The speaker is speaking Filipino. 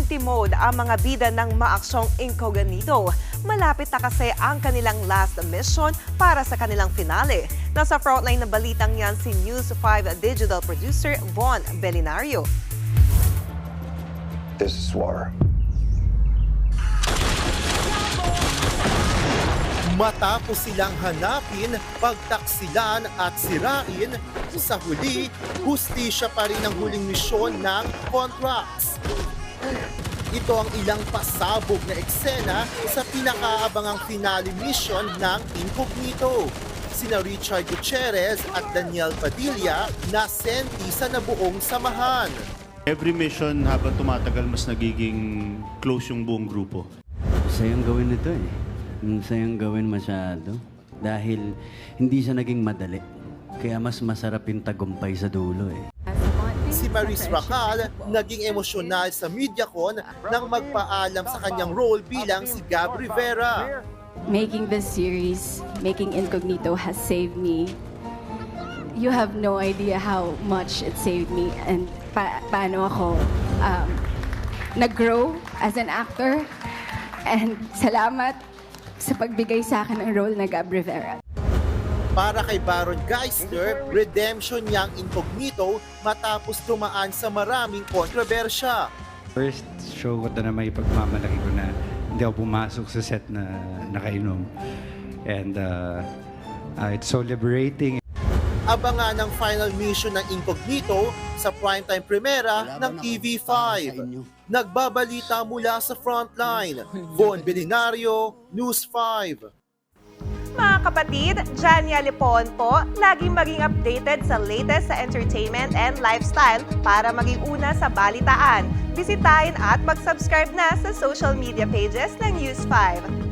safety mode ang mga bida ng maaksyong Incognito. Malapit na kasi ang kanilang last mission para sa kanilang finale. Nasa frontline na balitang yan si News 5 digital producer Von Belinario. This is war. Matapos silang hanapin, pagtaksilan at sirain, sa huli, hustisya pa rin ang huling misyon ng Contracts. Ito ang ilang pasabog na eksena sa pinakaabangang finale mission ng Incognito. Sina Richard Gutierrez at Daniel Padilla na senti sa nabuong samahan. Every mission habang tumatagal mas nagiging close yung buong grupo. Sayang gawin nito eh. Sayang gawin masyado. Dahil hindi siya naging madali. Kaya mas masarap yung tagumpay sa dulo eh. Si Maris Racal naging emosyonal sa MediaCon nang magpaalam sa kanyang role bilang si Gab Rivera. Making this series, making Incognito has saved me. You have no idea how much it saved me and paano ako nag-grow as an actor. And salamat sa pagbigay sa akin ng role na Gab Rivera. Para kay Baron Geisler, redemption niyang Incognito matapos tumaan sa maraming kontrobersya. First show ko na may pagmamalaki ko na hindi ako pumasok sa set na nakainom. And it's so liberating. Abangan ang final mission ng Incognito sa primetime premiera ng TV5. Nagbabalita mula sa frontline. Von Belinario, News 5. Mga kapatid, Jania Lipon po, laging maging updated sa latest sa entertainment and lifestyle para maging una sa balitaan. Bisitahin at mag-subscribe na sa social media pages ng News 5.